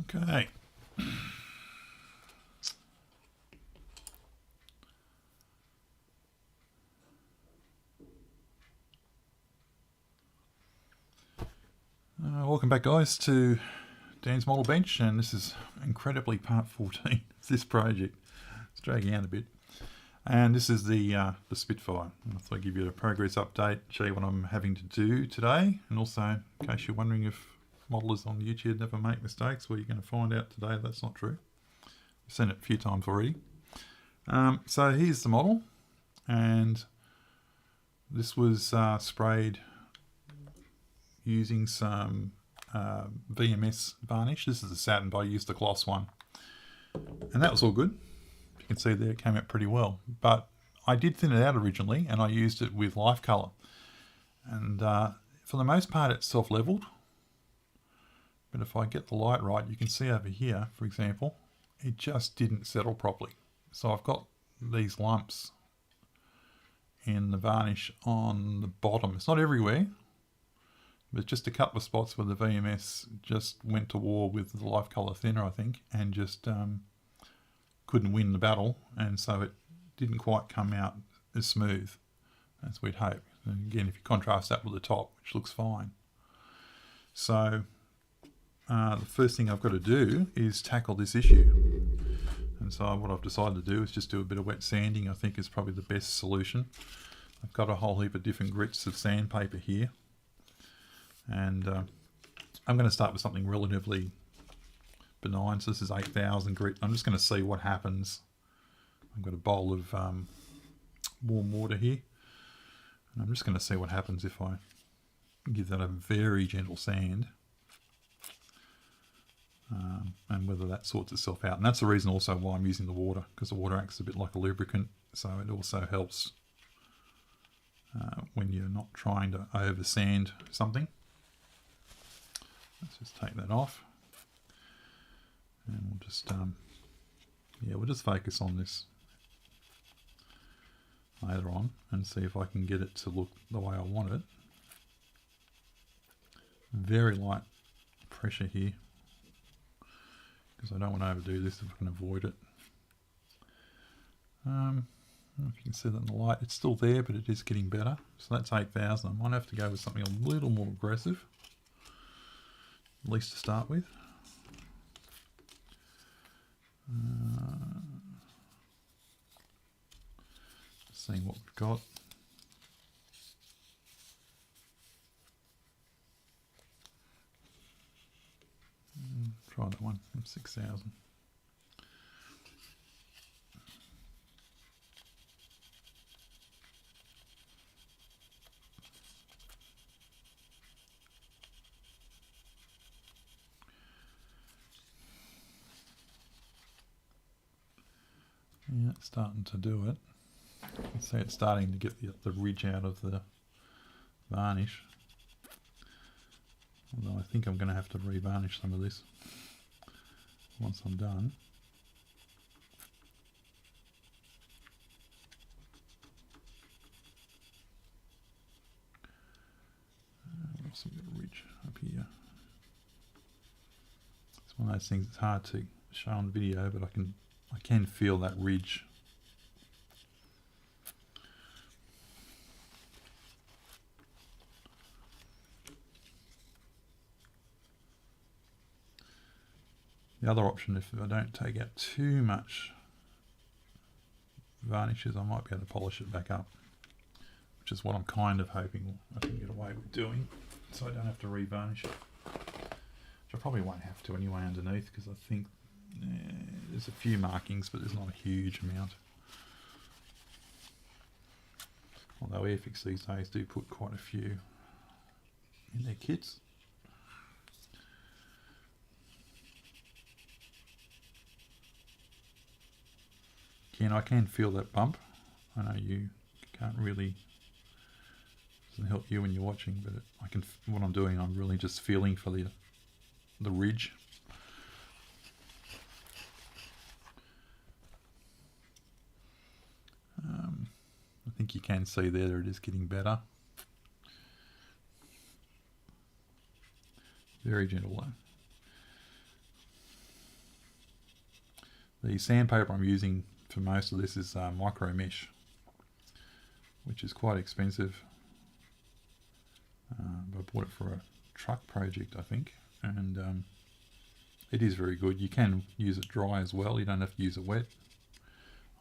Okay. Welcome back, guys, to Dan's Model Bench, and this is incredibly part 14 of this project. It's dragging out a bit. And this is the Spitfire. I thought I'd give you a progress update, show you what I'm having to do today, and also, in case you're wondering if modelers on YouTube never make mistakes, well, you're going to find out today that's not true. I've seen it a few times already. So here's the model, and this was sprayed using some VMS varnish. This is a satin, but I used the gloss one, and that was all good. You can see there it came out pretty well, but I did thin it out originally, and I used it with life color, and for the most part it's self-leveled, but if I get the light right, you can see over here, for example, it just didn't settle properly. So I've got these lumps in the varnish on the bottom. It's not everywhere, but just a couple of spots where the VMS just went to war with the life color thinner, I think, and just couldn't win the battle, and so it didn't quite come out as smooth as we'd hope. And again, if you contrast that with the top, which looks fine. So the first thing I've got to do is tackle this issue. And so what I've decided to do is just do a bit of wet sanding. I think is probably the best solution. I've got a whole heap of different grits of sandpaper here. And I'm going to start with something relatively benign. So this is 8,000 grit. I'm just going to see what happens. I've got a bowl of warm water here, and I'm just going to see what happens if I give that a very gentle sand, and whether that sorts itself out. And that's the reason also why I'm using the water, because the water acts a bit like a lubricant, so it also helps when you're not trying to over sand something. Let's just take that off, and we'll just we'll just focus on this later on and see if I can get it to look the way I want it. Very light pressure here, because I don't want to overdo this if I can avoid it. I don't know if you can see that in the light. It's still there, but it is getting better. So that's 8,000. I might have to go with something a little more aggressive, at least to start with. Seeing what we've got. Try that one, 6,000. Yeah, it's starting to do it. You can see it's starting to get the ridge out of the varnish. Although I think I'm going to have to re-varnish some of this once I'm done. Also got a ridge up here. It's one of those things that's hard to show on video, but I can feel that ridge. The other option, if I don't take out too much varnish, is I might be able to polish it back up, which is what I'm kind of hoping I can get away with doing, so I don't have to re-varnish it. Which I probably won't have to anyway underneath, because I think there's a few markings, but there's not a huge amount. Although Airfix these days do put quite a few in their kits. Again, I can feel that bump. I know you can't really, doesn't help you when you're watching, but I can. What I'm doing, I'm really just feeling for the ridge. I think you can see there it is getting better. Very gentle though. The sandpaper I'm using for most of this is micro mesh, which is quite expensive. I bought it for a truck project, I think, and it is very good. You can use it dry as well, you don't have to use it wet.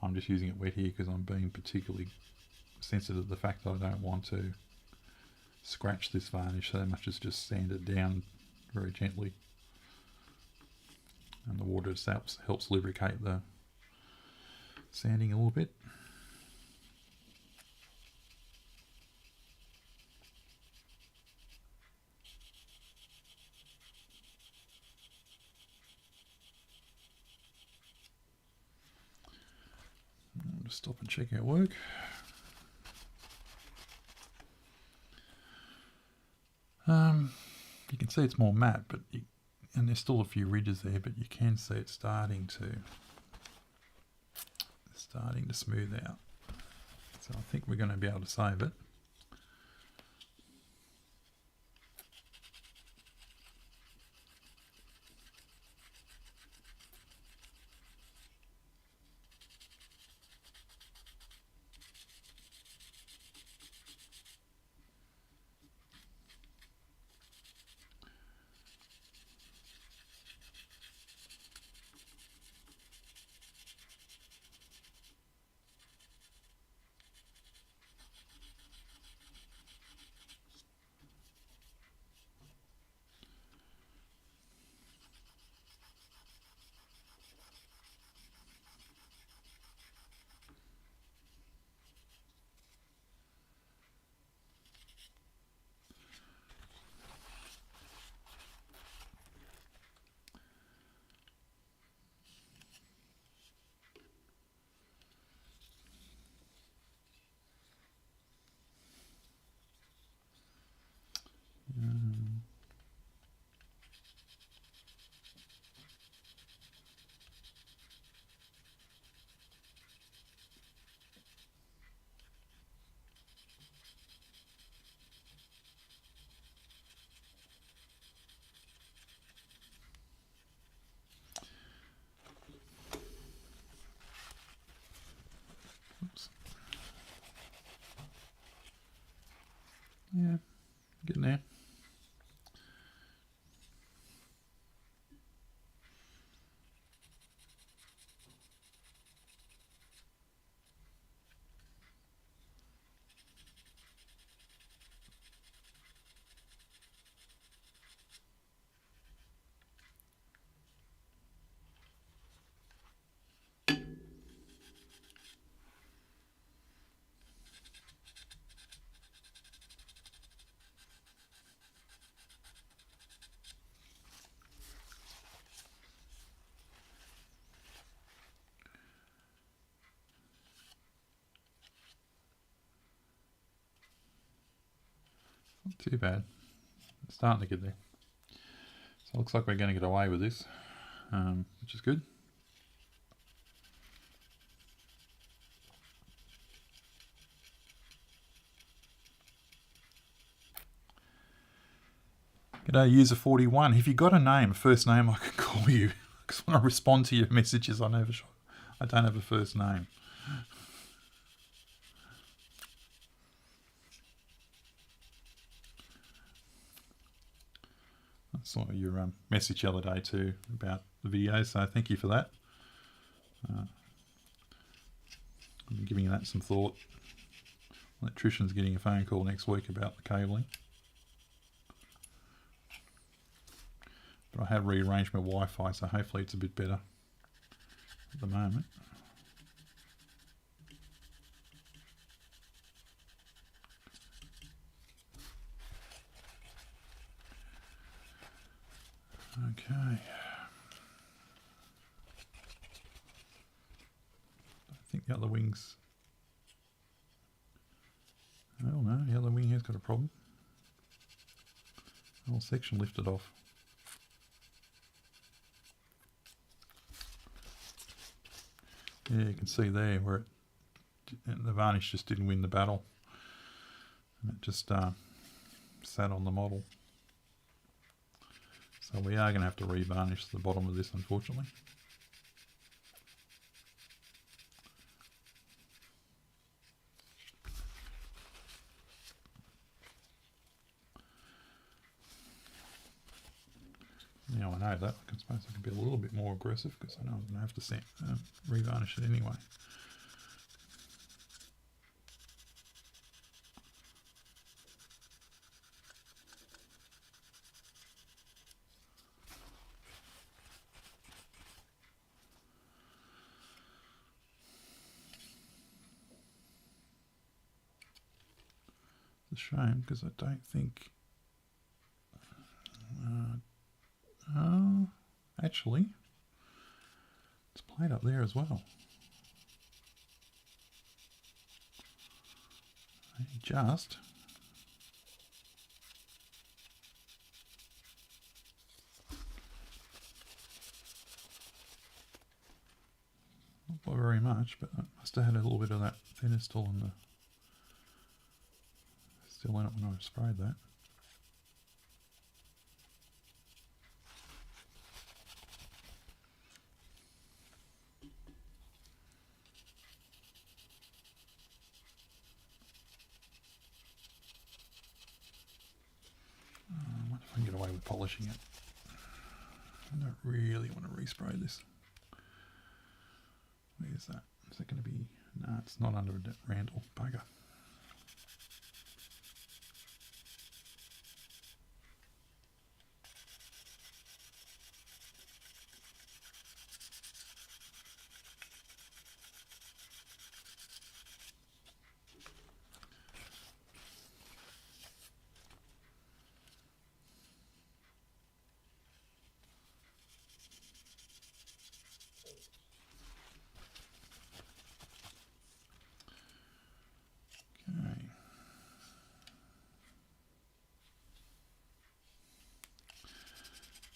I'm just using it wet here because I'm being particularly sensitive to the fact that I don't want to scratch this varnish so much as just sand it down very gently. And the water just helps lubricate the sanding a little bit. I'll just stop and check our work. You can see it's more matte, and there's still a few ridges there, but you can see it's starting to smooth out. So I think we're going to be able to save it. Oops. Yeah, getting there. Not too bad. It's starting to get there. So it looks like we're going to get away with this, which is good. G'day, user 41. Have you got a name, a first name I can call you? Because when I respond to your messages, I don't have a first name. I saw your message the other day too about the video, so thank you for that. I'm giving that some thought. Electrician's getting a phone call next week about the cabling. But I have rearranged my Wi-Fi, so hopefully it's a bit better at the moment. Okay. I think the other wing's... Oh no, the other wing has got a problem. The whole section lifted off. Yeah, you can see there where the varnish just didn't win the battle. And it just sat on the model. So we are going to have to re-varnish the bottom of this, unfortunately. now I know that, I suppose I can be a little bit more aggressive because I know I'm going to have to revarnish it anyway. It's a shame because I don't think... actually, it's played up there as well. Just... not by very much, but I must have had a little bit of that thinner still in it when I sprayed that. I wonder if I can get away with polishing it. I don't really want to respray this. Where's that? Is that going to be... No, it's not under a Randall. Bugger.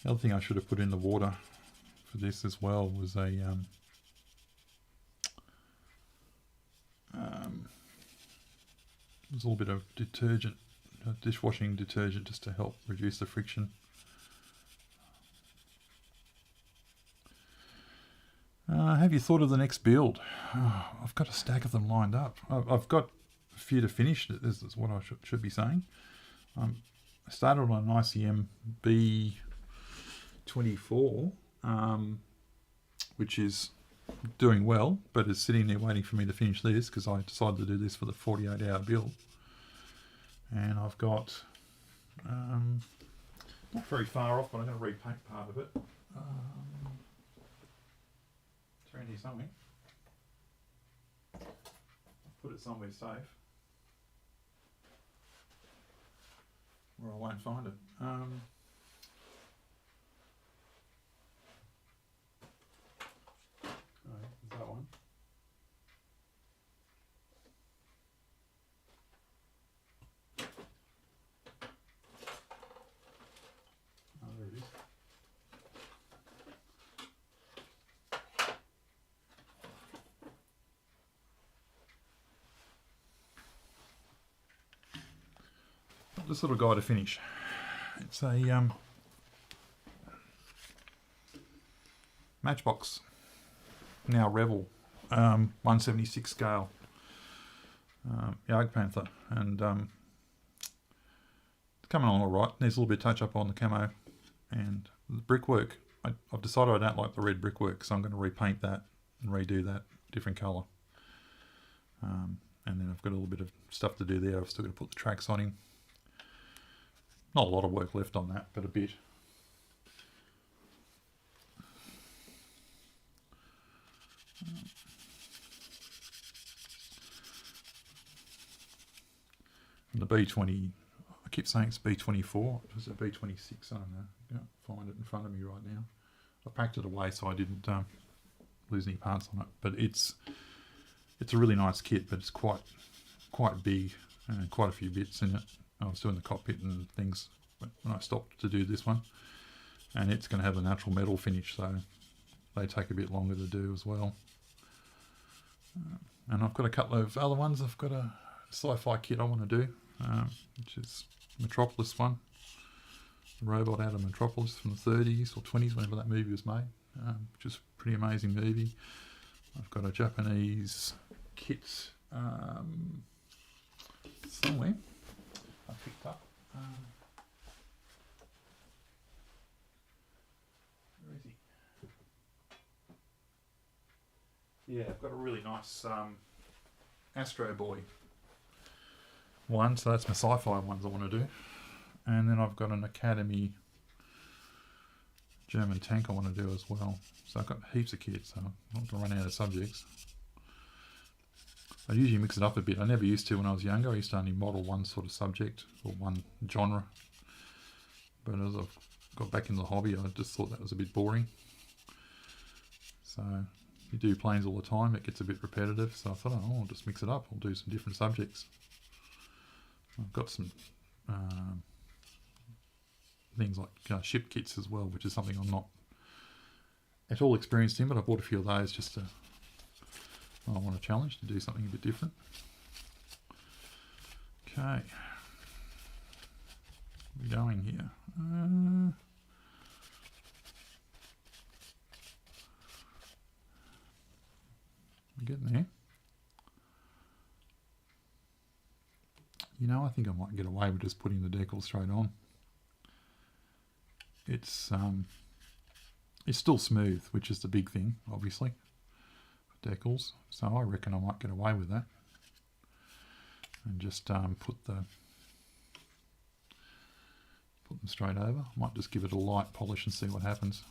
The other thing I should have put in the water for this as well was a little bit of detergent, dishwashing detergent, just to help reduce the friction. Have you thought of the next build? Oh, I've got a stack of them lined up. I've got a few to finish. This is what I should be saying. I started on an ICM B24, which is doing well, but is sitting there waiting for me to finish this because I decided to do this for the 48-hour build. And I've got, not very far off, but I'm going to repaint part of it. It's around here somewhere. I'll put it somewhere safe where I won't find it. There's that one. Oh, there it is. This little guy to finish. It's a Matchbox, now Rebel, 176 scale Yard Panther, and it's coming along all right. There's a little bit of touch up on the camo and the brickwork. I've decided I don't like the red brickwork, so I'm going to repaint that and redo that different colour. And then I've got a little bit of stuff to do there. I've still got to put the tracks on him. Not a lot of work left on that, but a bit. And the B20, I keep saying it's B24, it's a B26, I don't know. I can't find it in front of me right now. I packed it away so I didn't lose any parts on it. But it's a really nice kit, but it's quite big and quite a few bits in it. I was doing the cockpit and things when I stopped to do this one, and it's going to have a natural metal finish, so they take a bit longer to do as well. And I've got a couple of other ones. I've got a sci-fi kit I want to do, which is Metropolis one, the robot out of Metropolis from the 30s or 20s, whenever that movie was made, which is a pretty amazing movie. I've got a Japanese kit somewhere I picked up. Yeah, I've got a really nice Astro Boy one, so that's my sci-fi ones I want to do. And then I've got an Academy German tank I want to do as well. So I've got heaps of kits, so I'm not going to run out of subjects. I usually mix it up a bit. I never used to when I was younger. I used to only model one sort of subject or one genre. But as I've got back into the hobby, I just thought that was a bit boring. So you do planes all the time, it gets a bit repetitive. So I thought, oh, I'll just mix it up. I'll do some different subjects. I've got some things like ship kits as well, which is something I'm not at all experienced in, but I bought a few of those just to, I want a challenge to do something a bit different. Okay, we're going here. We're getting there. You know, I think I might get away with just putting the decal straight on. It's still smooth, which is the big thing, obviously, decals. So I reckon I might get away with that, and just put them straight over. I might just give it a light polish and see what happens.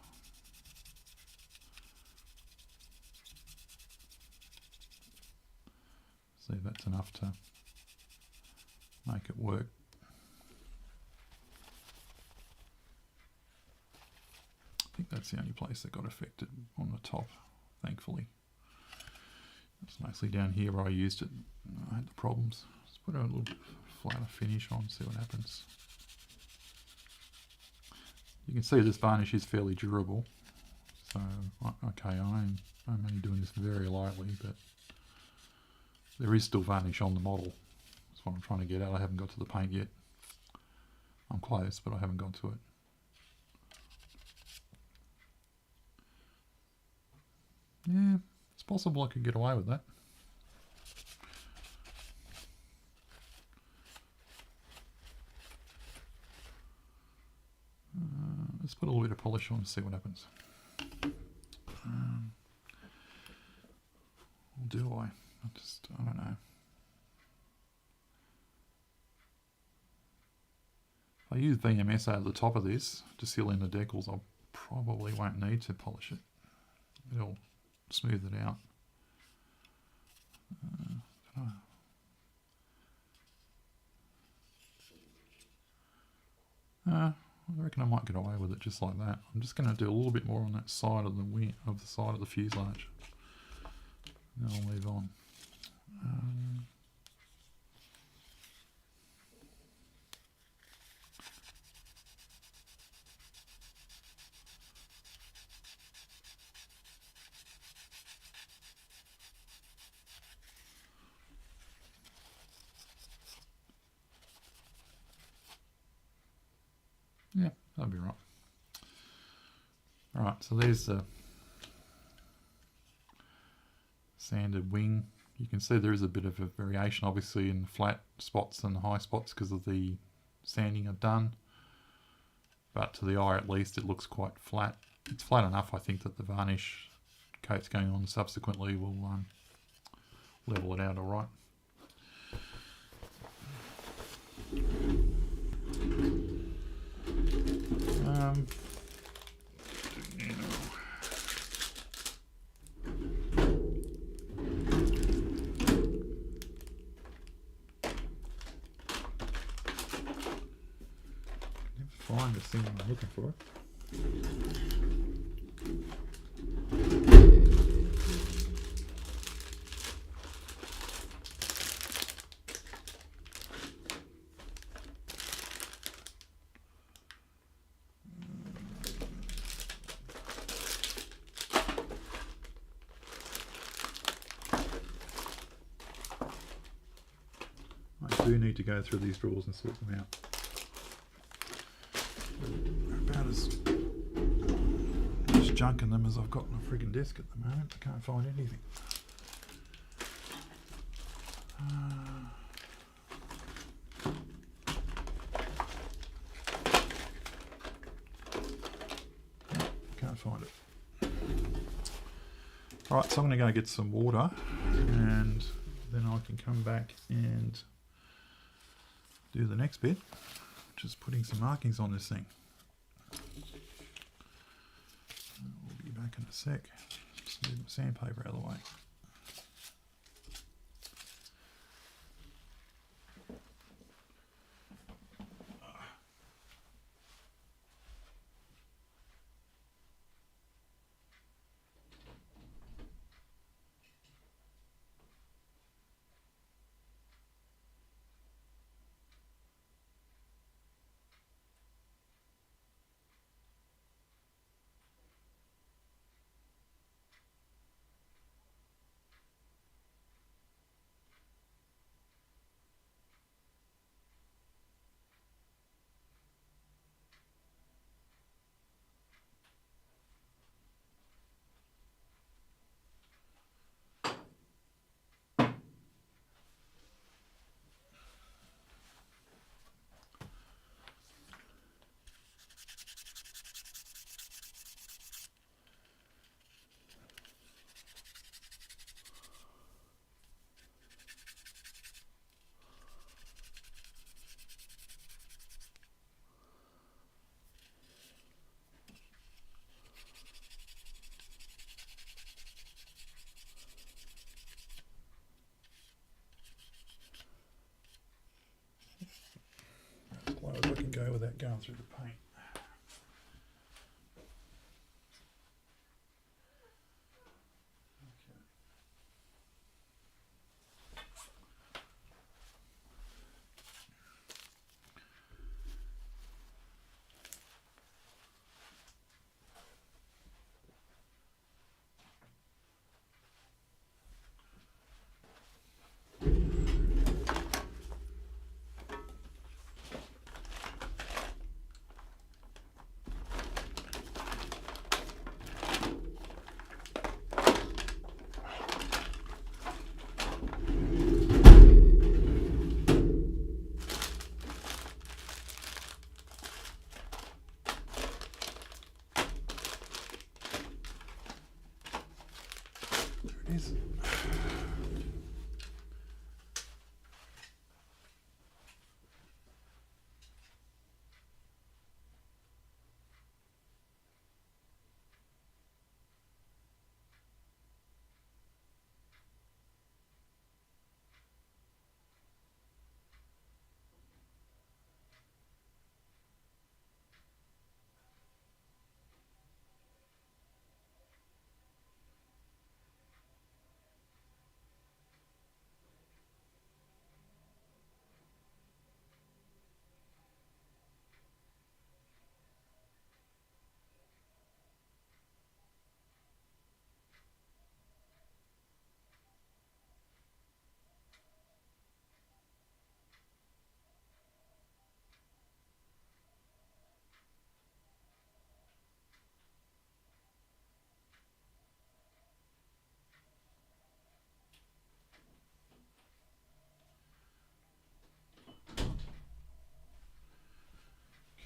See if that's enough to make it work. I think that's the only place that got affected on the top, thankfully. It's mostly down here where I used it. I had the problems. Let's put a little bit flatter finish on, see what happens. You can see this varnish is fairly durable. So, okay, I'm only doing this very lightly, but there is still varnish on the model. That's what I'm trying to get at. I haven't got to the paint yet. I'm close, but I haven't got to it. Yeah, it's possible I could get away with that. Let's put a little bit of polish on and see what happens. Or do I? I don't know. If I use VMS over the top of this to seal in the decals, I probably won't need to polish it. It'll smooth it out. I reckon I might get away with it just like that. I'm just going to do a little bit more on that side of the wing, of the side of the fuselage. Then I'll move on. Yeah, that'll be right. Alright, so there's the sanded wing. You can see there is a bit of a variation obviously in the flat spots and the high spots because of the sanding I've done. But to the eye at least it looks quite flat. It's flat enough I think that the varnish coats going on subsequently will level it out alright. Find the thing I'm looking for. I do need to go through these drawers and sort them out. About as much junk in them as I've got on a friggin' desk at the moment. I can't find anything. Can't find it. Alright, so I'm going to go get some water and then I can come back and do the next bit, which is putting some markings on this thing. We'll be back in a sec. Just move the sandpaper out of the way. As low as I can go without going through the paint. Is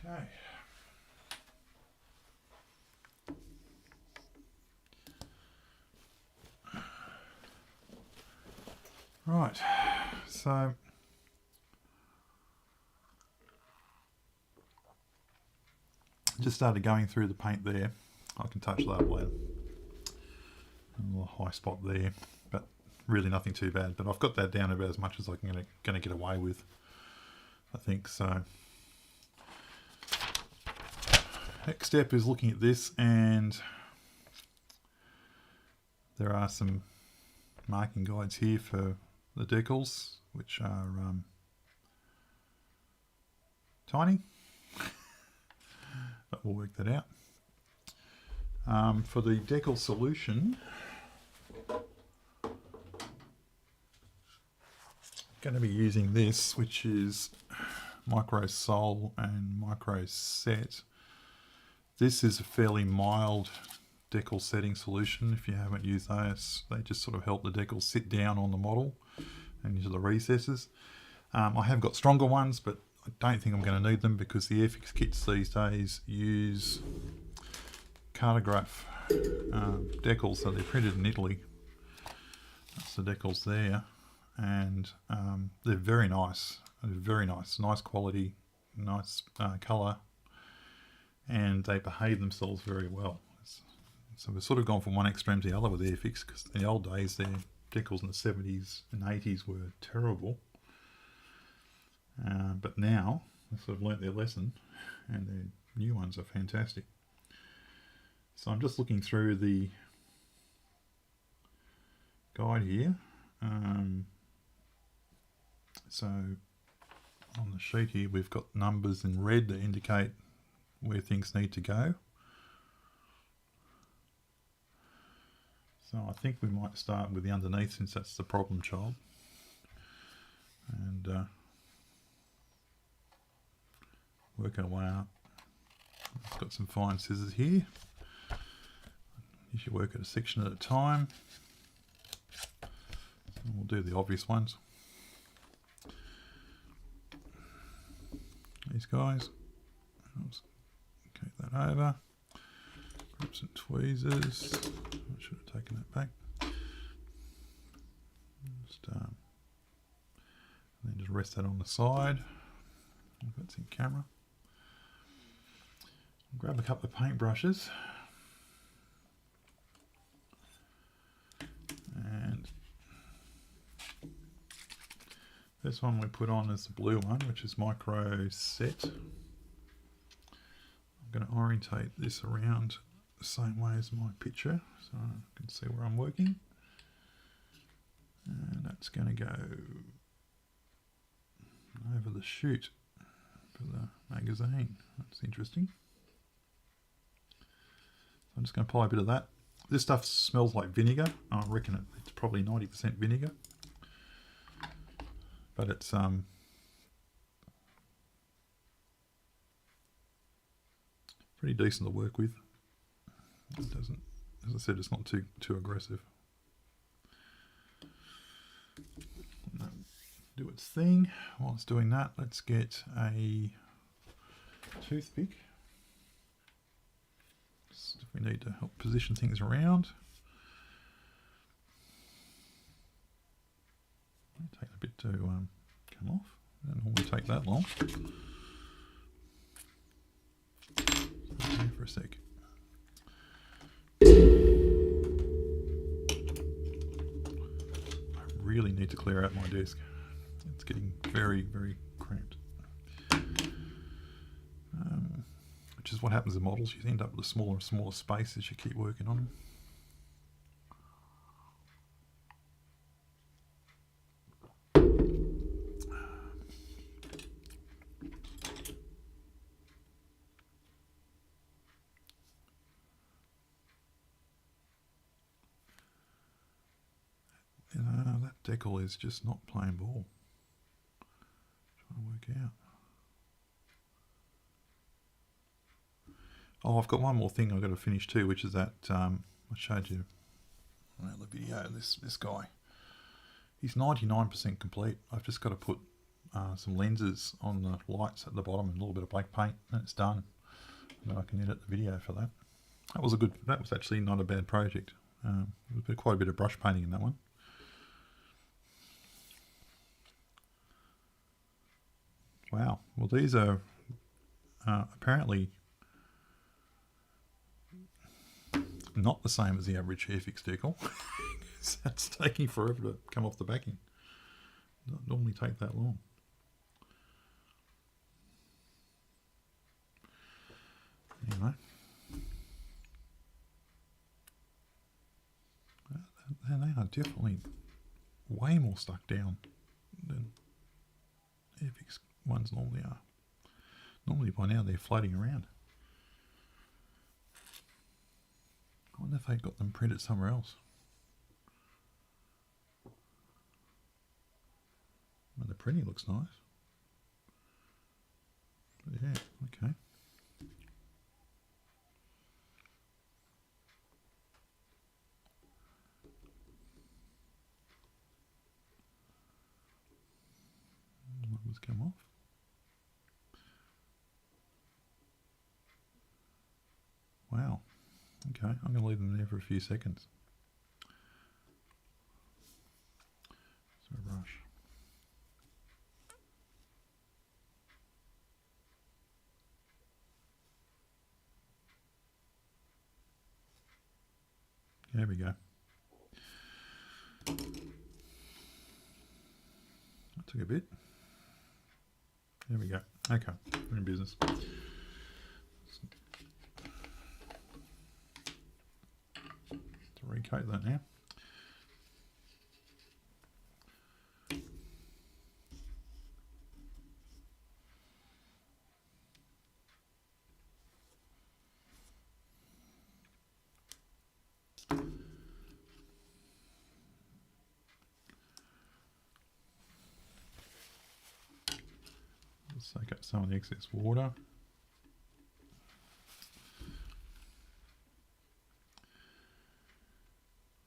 okay. Right, so just started going through the paint there. I can touch that one. A little high spot there, but really nothing too bad. But I've got that down about as much as I'm going to get away with, I think. So next step is looking at this, and there are some marking guides here for the decals, which are tiny, but we'll work that out. For the decal solution, going to be using this, which is Micro Sol and Micro Set. This is a fairly mild decal setting solution. If you haven't used those, they just sort of help the decal sit down on the model and into the recesses. I have got stronger ones, but I don't think I'm going to need them because the Airfix kits these days use cartograph decals, so they're printed in Italy. That's the decals there, and they're very nice. Very nice quality, nice colour, and they behave themselves very well. So we've sort of gone from one extreme to the other with Airfix, because in the old days their decals in the 70s and 80s were terrible, but now they've sort of learnt their lesson and their new ones are fantastic. So I'm just looking through the guide here. So on the sheet here we've got numbers in red that indicate where things need to go. So I think we might start with the underneath, since that's the problem child, and work our way up. I've got some fine scissors here. You should work at a section at a time. And we'll do the obvious ones. These guys. Let's take that over. Grab some tweezers. I should have taken that back. And then just rest that on the side. If that's in camera. Grab a couple of paint brushes. And this one we put on is the blue one, which is micro set. I'm going to orientate this around the same way as my picture, so I can see where I'm working. And that's going to go over the chute for the magazine. That's interesting. So I'm just going to apply a bit of that. This stuff smells like vinegar. I reckon it's probably 90% vinegar. But it's pretty decent to work with. It doesn't, as I said, it's not too aggressive. Do its thing. While it's doing that, let's get a toothpick. Just if we need to help position things around. It'll take a bit to come off. It doesn't normally take that long. Okay, for a sec. I really need to clear out my desk. It's getting very, very cramped. Which is what happens in models. You end up with a smaller and smaller space as you keep working on them. That decal is just not playing ball. Trying to work out. Oh, I've got one more thing I've got to finish too, which is that I showed you on the video. This guy, he's 99% complete. I've just got to put some lenses on the lights at the bottom and a little bit of black paint, and it's done. And then I can edit the video for that. That was actually not a bad project. There was quite a bit of brush painting in that one. Wow. Well, these are apparently not the same as the average Airfix decal. That's taking forever to come off the backing. Doesn't normally take that long. Anyway. And they are definitely way more stuck down than Airfix ones normally are. Normally by now they're floating around. I wonder if they got them printed somewhere else. Well, the printing looks nice. But yeah, okay. Numbers come off. Wow. Okay, I'm going to leave them there for a few seconds. So brush. There we go. That took a bit. There we go. Okay, we're in business. To recoat that now. Soak up some of the excess water.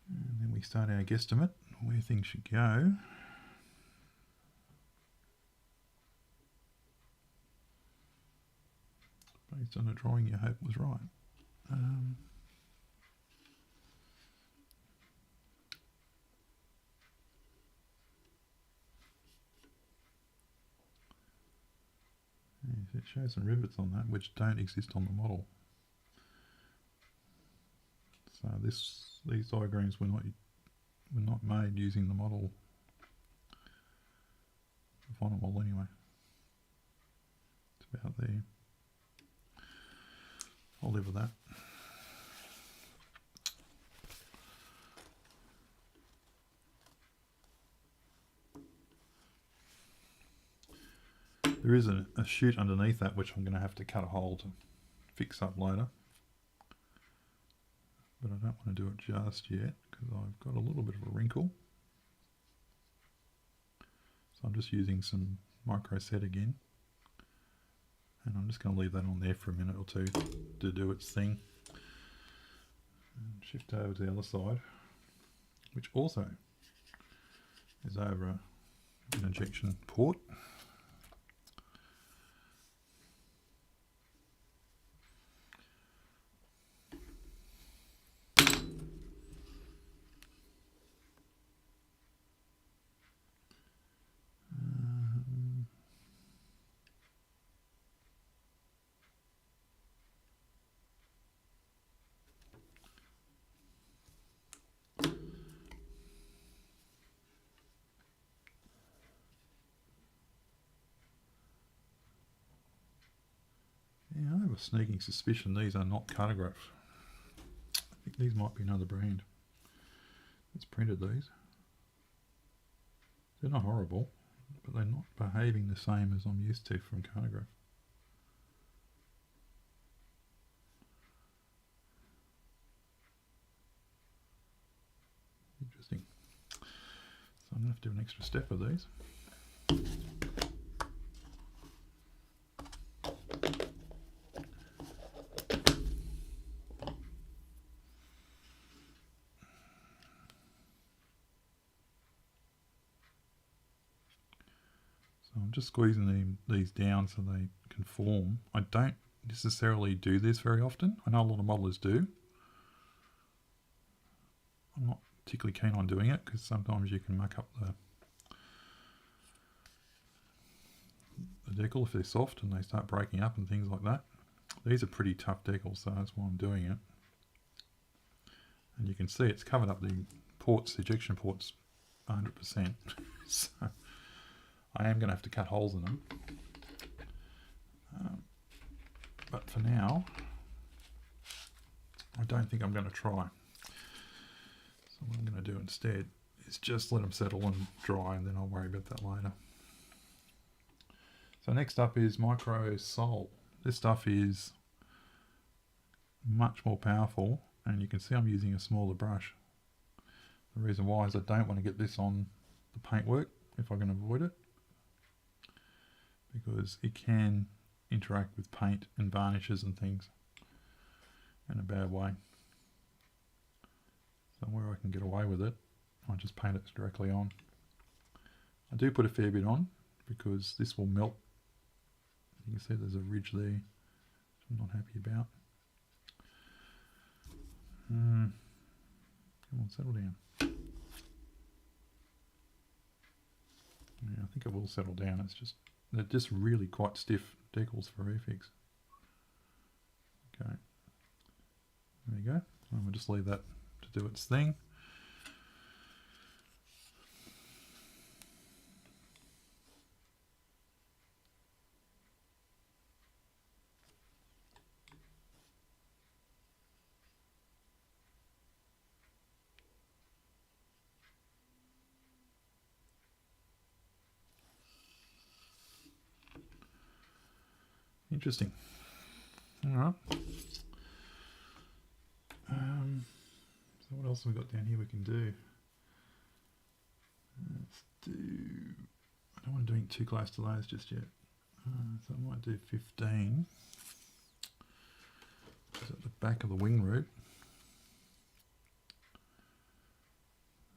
And then we start our guesstimate where things should go. Based on a drawing you hope was right. It shows some rivets on that which don't exist on the model. So these diagrams were not made using the model, the final model anyway. It's about there. I'll live with that. There is a chute underneath that which I'm going to have to cut a hole to fix up later. But I don't want to do it just yet because I've got a little bit of a wrinkle. So I'm just using some micro set again. And I'm just going to leave that on there for a minute or two to do its thing. And shift over to the other side, which also is over an injection port. Yeah, I have a sneaking suspicion these are not Cartograph. I think these might be another brand that's printed these. They're not horrible, but they're not behaving the same as I'm used to from Cartograph. Interesting. So I'm going to have to do an extra step of these. So I'm just squeezing these down so they can form. I don't necessarily do this very often. I know a lot of modelers do. I'm not particularly keen on doing it because sometimes you can muck up the decal if they're soft and they start breaking up and things like that. These are pretty tough decals, so that's why I'm doing it. And you can see it's covered up the ports, the ejection ports, 100%. So I am going to have to cut holes in them. But for now, I don't think I'm going to try. So what I'm going to do instead is just let them settle and dry, and then I'll worry about that later. So next up is Micro Sol. This stuff is much more powerful, and you can see I'm using a smaller brush. The reason why is I don't want to get this on the paintwork if I can avoid it, because it can interact with paint and varnishes and things in a bad way. So where I can get away with it, I just paint it directly on. I do put a fair bit on because this will melt. You can see there's a ridge there, which I'm not happy about. Come on, settle down. Yeah, I think it will settle down. They're just really quite stiff decals for Airfix. Okay, there you go. And we'll just leave that to do its thing. Interesting. All right. So what else have we got down here we can do? Let's do... I don't want to do it too close to those just yet. So I might do 15. Which is at the back of the wing root.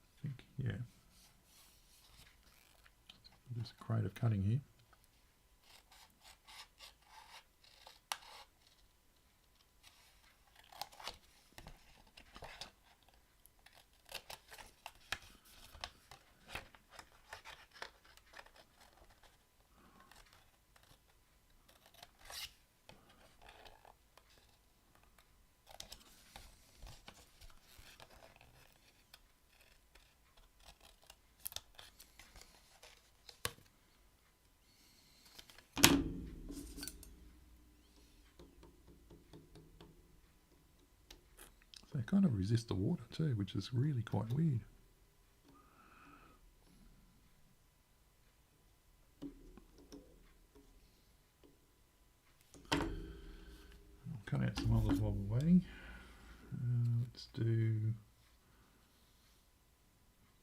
I think, yeah. There's a crate of cutting here. They kind of resist the water too, which is really quite weird. I'll cut out some others while we're waiting. Let's do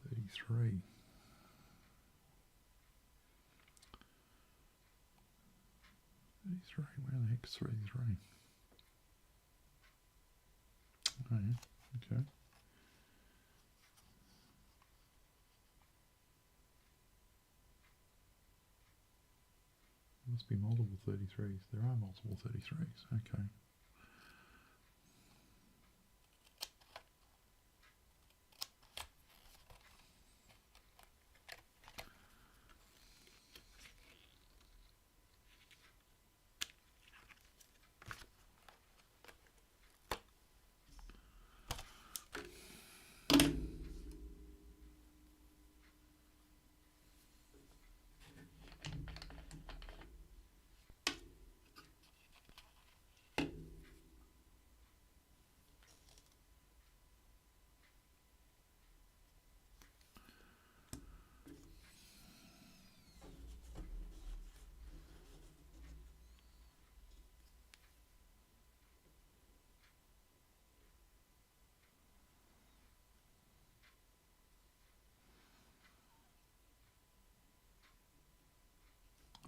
33. Where the heck is 33? Oh yeah, okay. Must be multiple 33s. There are multiple 33s, okay.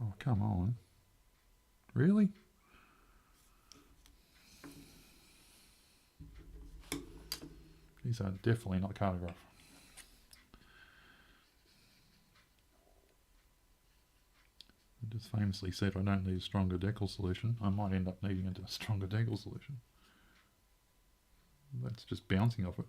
Oh, come on. Really? These are definitely not cartograph. I just famously said I don't need a stronger decal solution. I might end up needing a stronger decal solution. That's just bouncing off it.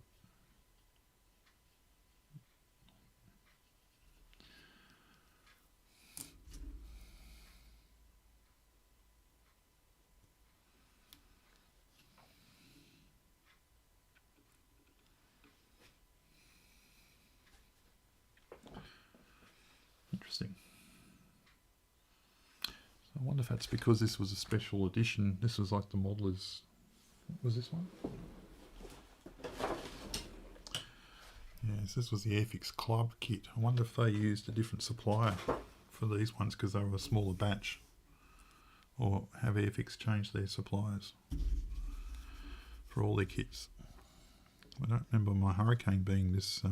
Interesting. So I wonder if that's because this was a special edition. This was like the modeller's... What was this one? Yes, this was the Airfix Club kit. I wonder if they used a different supplier for these ones because they were a smaller batch. Or have Airfix changed their suppliers for all their kits. I don't remember my Hurricane being this...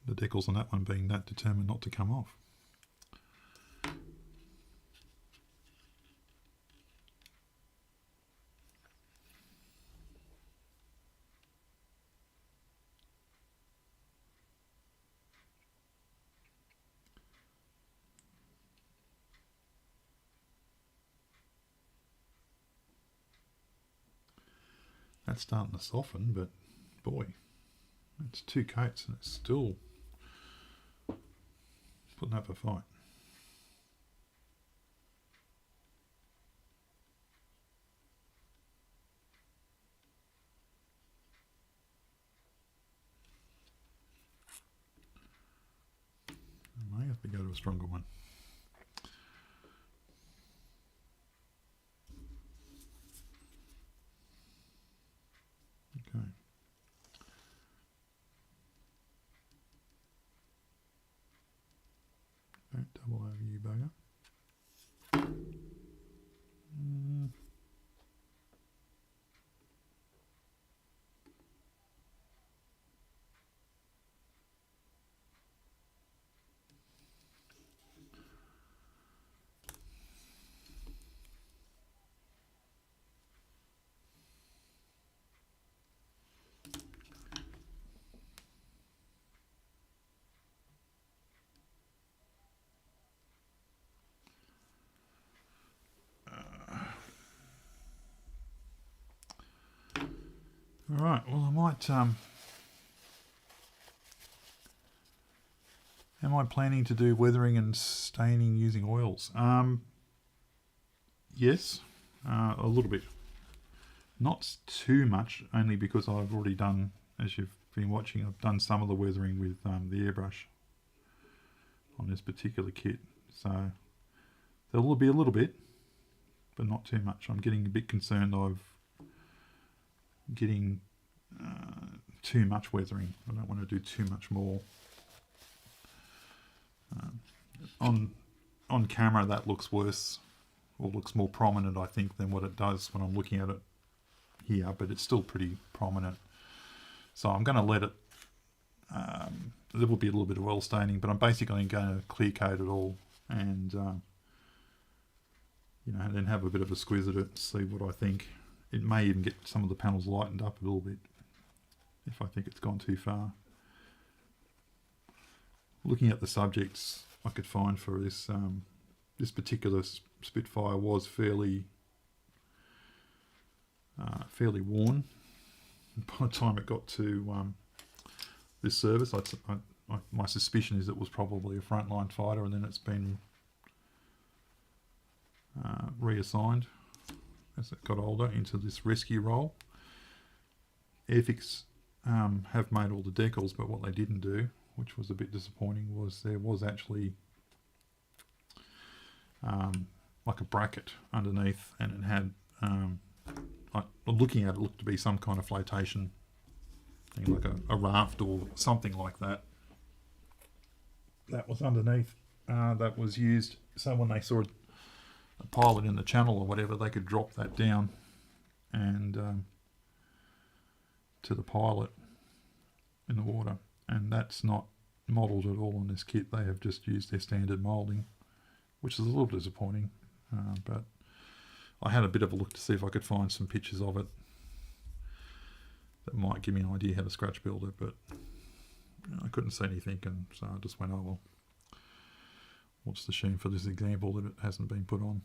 the decals on that one being that determined not to come off. That's starting to soften, but boy, it's 2 coats and it's still putting up a fight. I may have to go to a stronger one. Okay. Don't double over, you bugger. All right, well, I might, am I planning to do weathering and staining using oils? Yes, a little bit. Not too much, only because I've already done, as you've been watching, I've done some of the weathering with the airbrush on this particular kit. So there will be a little bit, but not too much. I'm getting a bit concerned of getting too much weathering. I don't want to do too much more. On camera that looks worse, or looks more prominent, I think, than what it does when I'm looking at it here, but it's still pretty prominent. So I'm going to let it, there will be a little bit of oil staining, but I'm basically going to clear coat it all and you know, and then have a bit of a squeeze at it and see what I think. It may even get some of the panels lightened up a little bit if I think it's gone too far. Looking at the subjects I could find for this this particular Spitfire was fairly worn. By the time it got to this service, my suspicion is it was probably a frontline fighter, and then it's been reassigned as it got older into this rescue role. Airfix have made all the decals, but what they didn't do, which was a bit disappointing, was there was actually like a bracket underneath, and it had looking at it, looked to be some kind of flotation thing, like a raft or something like that. That was underneath. That was used, so when they saw a pilot in the channel or whatever, they could drop that down and to the pilot in the water. And that's not modelled at all on this kit. They have just used their standard moulding, which is a little disappointing, but I had a bit of a look to see if I could find some pictures of it that might give me an idea how to scratch build it, but I couldn't see anything, and so I just went, oh well, what's the shame for this example that it hasn't been put on.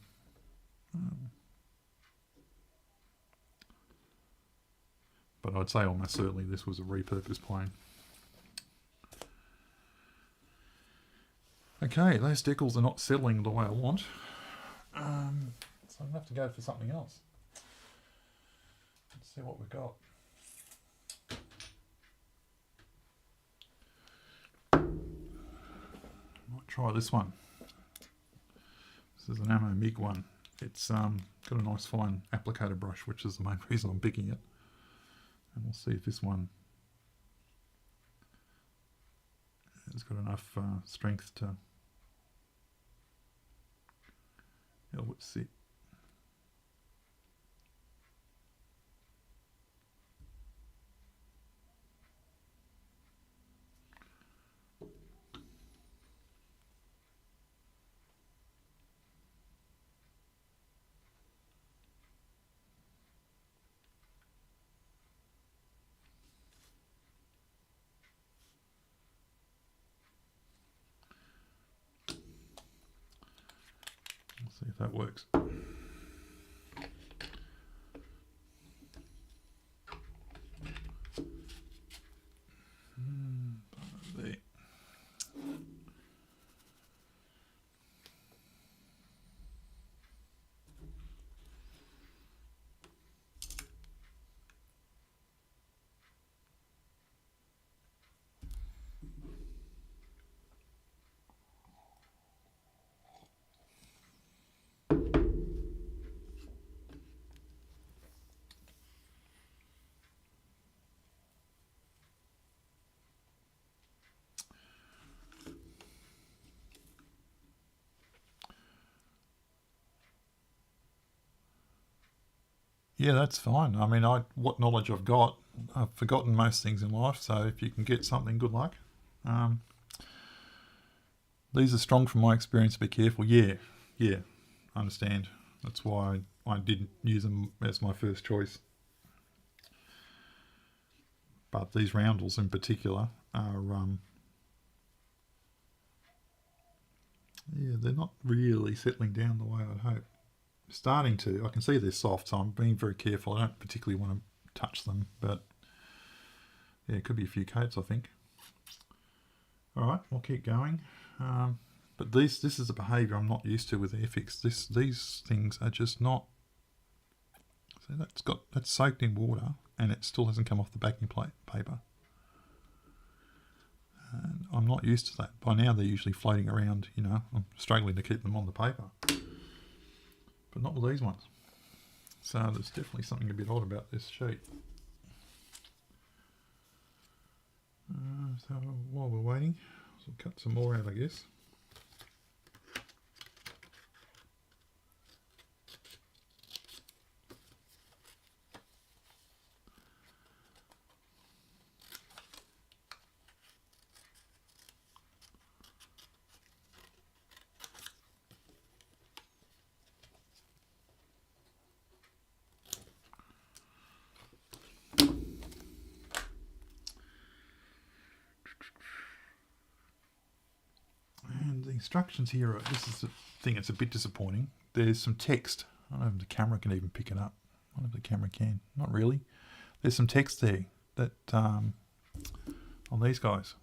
But I'd say almost certainly this was a repurposed plane. Okay, those decals are not settling the way I want, so I'm going to have to go for something else. Let's see what we've got. Might try this one. This is an Ammo MIG one. It's got a nice fine applicator brush, which is the main reason I'm picking it. And we'll see if this one has got enough strength to help it sit. See if that works. Yeah, that's fine. I mean, what knowledge I've got, I've forgotten most things in life. So if you can get something, good luck. Um, these are strong from my experience. Be careful. Yeah, yeah, I understand. That's why I didn't use them as my first choice. But these roundels in particular are, yeah, they're not really settling down the way I'd hope. Starting to. I can see they're soft, so I'm being very careful. I don't particularly want to touch them, but yeah, it could be a few coats, I think. All right, we'll keep going. But this is a behaviour I'm not used to with Airfix. These things are just not. So that's soaked in water, and it still hasn't come off the backing plate paper. And I'm not used to that. By now they're usually floating around. You know, I'm struggling to keep them on the paper, but not with these ones. So there's definitely something a bit odd about this sheet. So while we're waiting, we'll cut some more out, I guess. And the instructions here this is the thing, it's a bit disappointing. There's some text. I don't know if the camera can even pick it up. I don't know if the camera can. Not really. There's some text there that on these guys.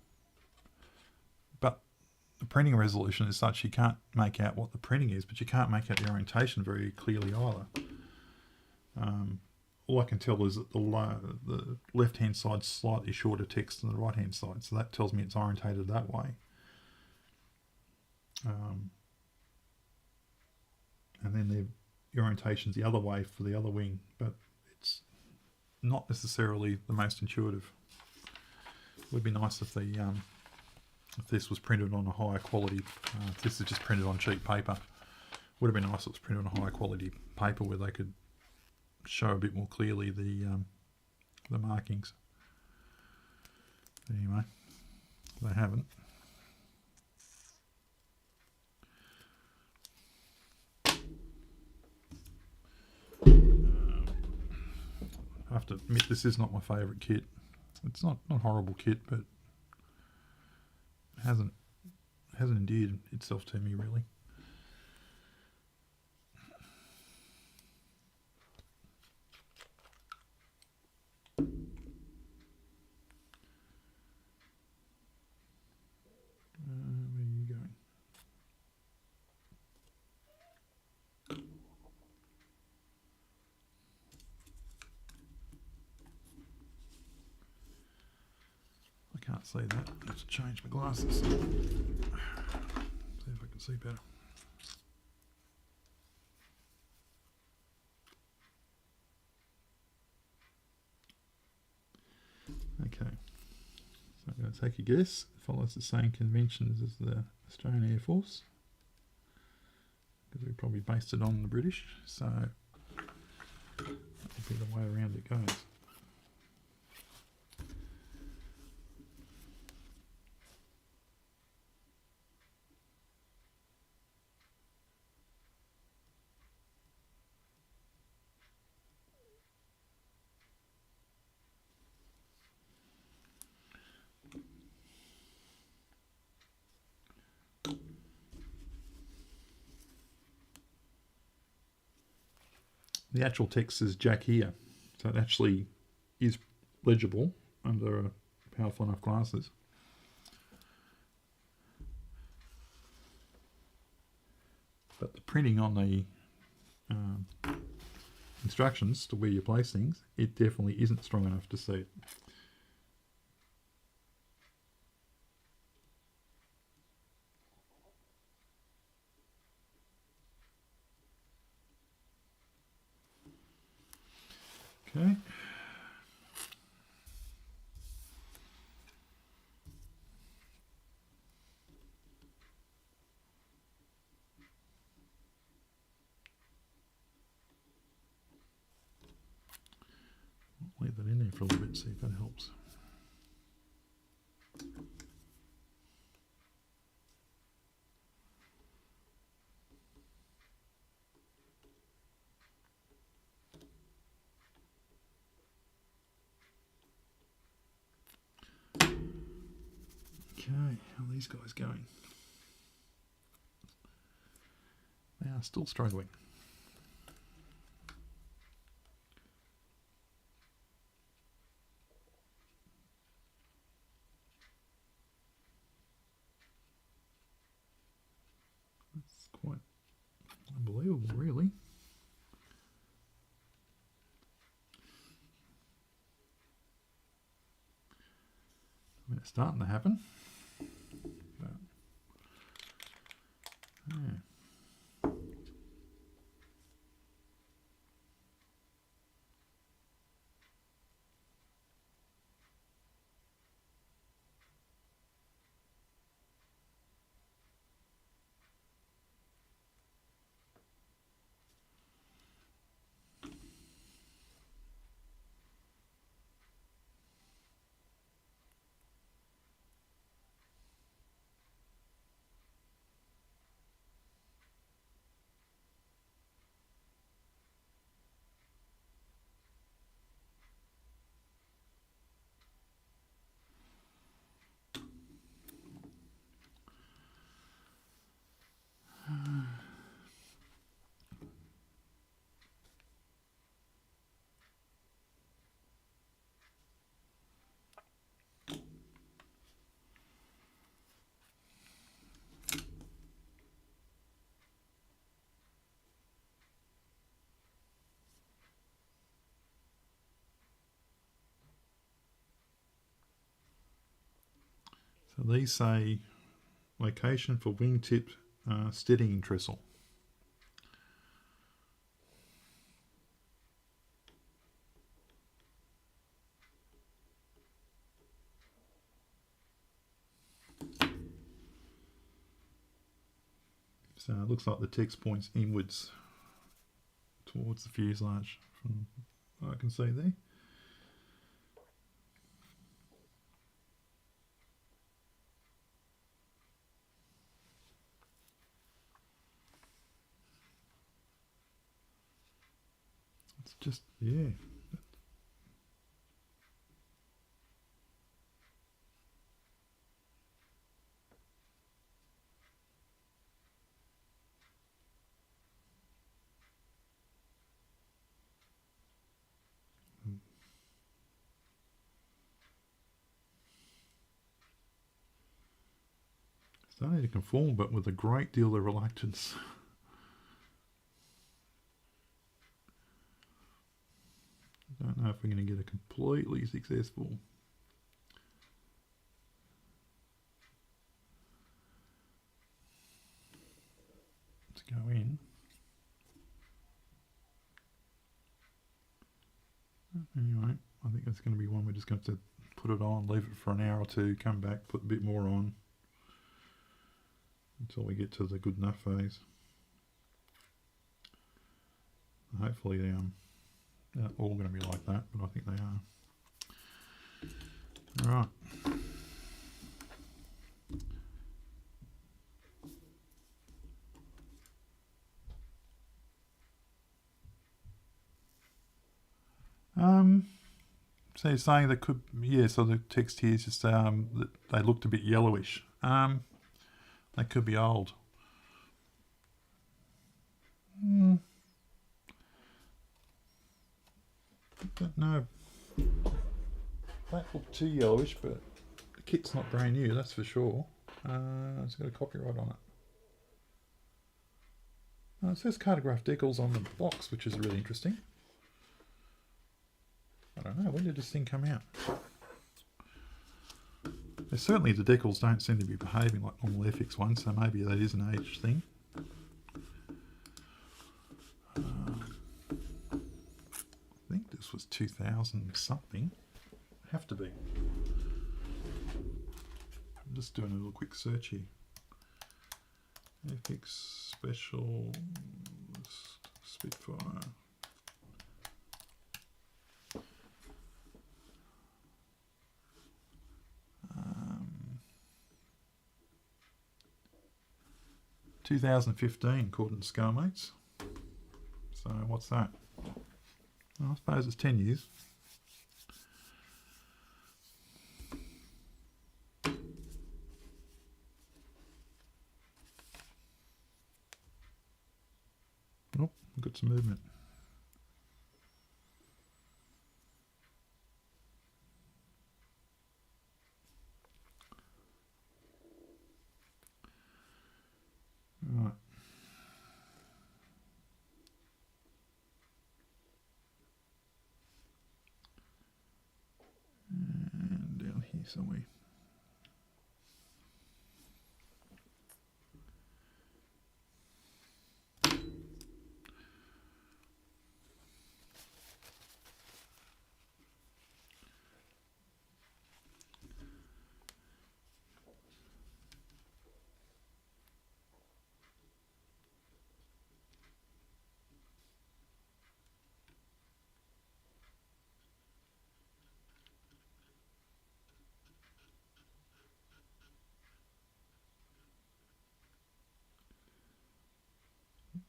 But the printing resolution is such you can't make out what the printing is, but you can't make out the orientation very clearly either. All I can tell is that the left-hand side's slightly shorter text than the right-hand side, so that tells me it's orientated that way. And then the orientation's the other way for the other wing, but it's not necessarily the most intuitive. It would be nice if if this was printed on a higher quality. If this is just printed on cheap paper, would have been nice if it was printed on a higher quality paper where they could show a bit more clearly the markings. But anyway, they haven't. I have to admit this is not my favourite kit. It's not a horrible kit, but it hasn't endeared itself to me really. Where are you going? I can't see that. I have to change my glasses. See if I can see better. Okay, so I'm going to take a guess. It follows the same conventions as the Australian Air Force, because we probably based it on the British, so that would be the way around it goes. The actual text is Jack here, so it actually is legible under powerful enough glasses. But the printing on the instructions to where you place things, it definitely isn't strong enough to see it. Okay. Leave that in there for a little bit, see if that helps. Okay, how are these guys going? They are still struggling. That's quite unbelievable, really. I mean, it's starting to happen. But, yeah. So these say location for wingtip steadying trestle. So it looks like the text points inwards towards the fuselage from what I can see there. It's just, yeah. Starting to conform, but with a great deal of reluctance. I don't know if we're going to get a completely successful to go in. Anyway, I think that's going to be one we're just going to have to put it on, leave it for an hour or two, come back, put a bit more on until we get to the good enough phase. Hopefully they're all going to be like that, but I think they are. All right. So you're saying they could, yeah, so the text here is just that they looked a bit yellowish. They could be old. Don't know. That looked too yellowish, but the kit's not brand new, that's for sure. It's got a copyright on it. It says cartograph decals on the box, which is really interesting. I don't know, when did this thing come out? Certainly the decals don't seem to be behaving like normal Airfix ones, so maybe that is an age thing. I think this was 2000 something. Have to be. I'm just doing a little quick search here. Airfix Special Spitfire. 2015, according to Scalemates. So what's that? Well, I suppose it's 10 years. Oh, we've got some movement. Right. And down here somewhere.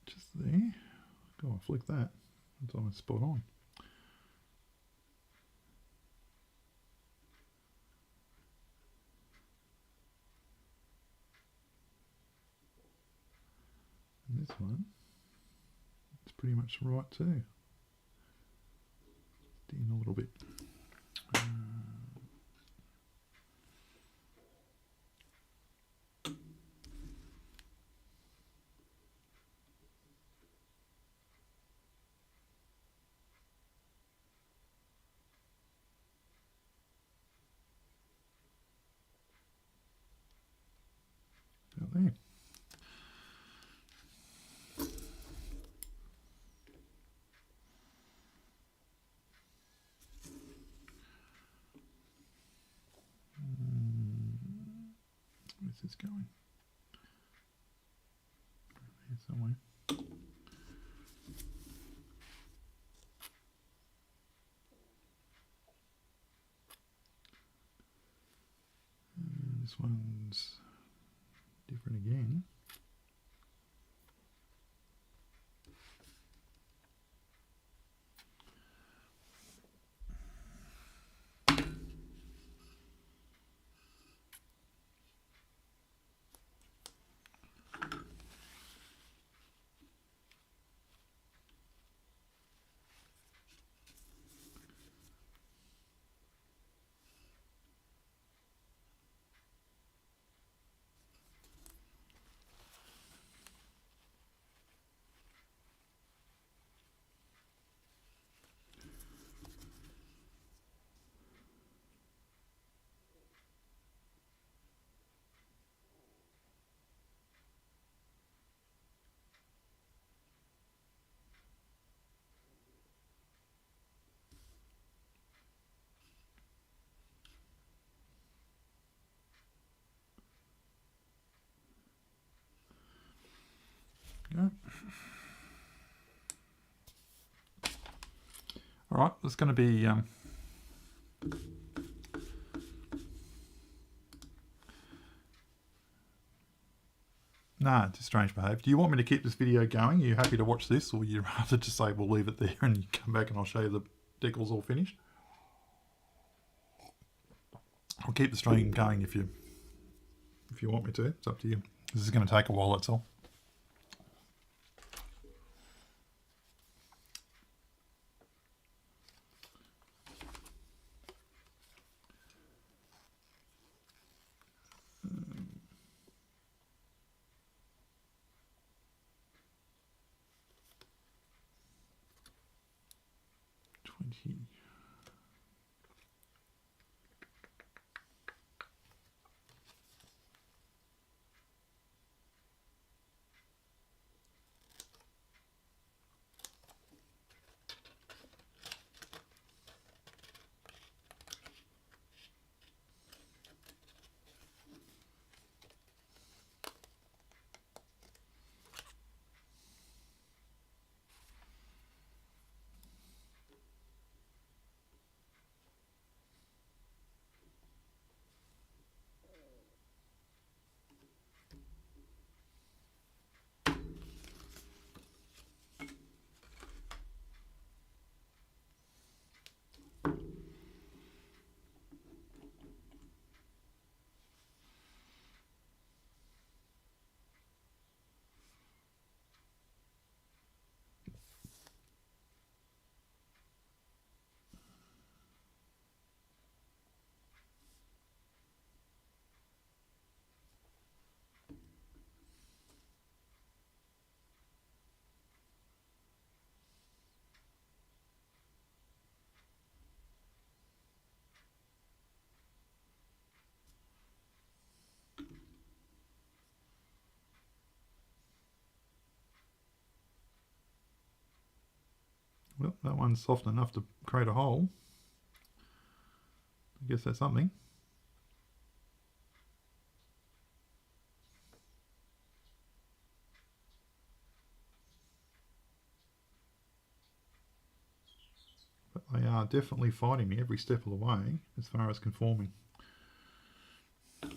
Just there. Go on, flick that. That's almost spot on. And this one, it's pretty much right too. In a little bit. Out there. Where's this going? Here somewhere. This one's different again. Go. All right, there's going to be nah, it's strange behaviour. Do you want me to keep this video going? Are you happy to watch this, or would you rather just say we'll leave it there and you come back and I'll show you the decals all finished? I'll keep the stream going if you want me to. It's up to you. This is going to take a while, that's all. Well, that one's soft enough to create a hole. I guess that's something. But they are definitely fighting me every step of the way as far as conforming. I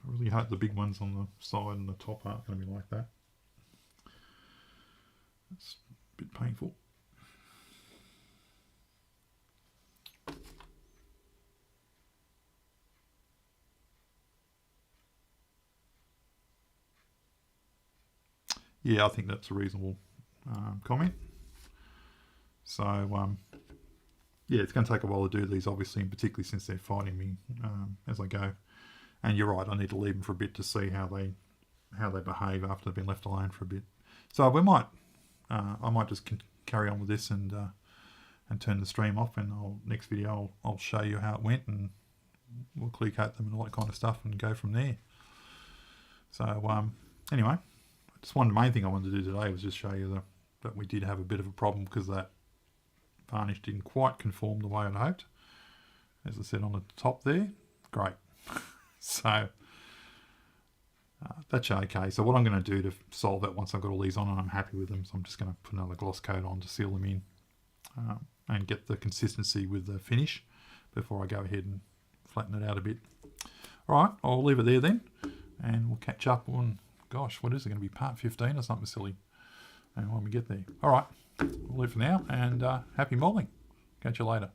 really hope the big ones on the side and the top aren't going to be like that. It's a bit painful. Yeah, I think that's a reasonable comment. So, yeah, it's going to take a while to do these, obviously, and particularly since they're fighting me as I go. And you're right, I need to leave them for a bit to see how they behave after they've been left alone for a bit. So we might, I might just carry on with this and turn the stream off, and next video I'll show you how it went, and we'll clear coat them and all that kind of stuff and go from there. So anyway, just the main thing I wanted to do today was just show you that we did have a bit of a problem because that varnish didn't quite conform the way I'd hoped. As I said on the top there, great. So that's okay. So what I'm going to do to solve that once I've got all these on and I'm happy with them, so I'm just going to put another gloss coat on to seal them in and get the consistency with the finish before I go ahead and flatten it out a bit. All right, I'll leave it there then, and we'll catch up on, gosh, what is it going to be, part 15 or something silly, and when we get there. All right, we'll leave for now, and happy molding. Catch you later.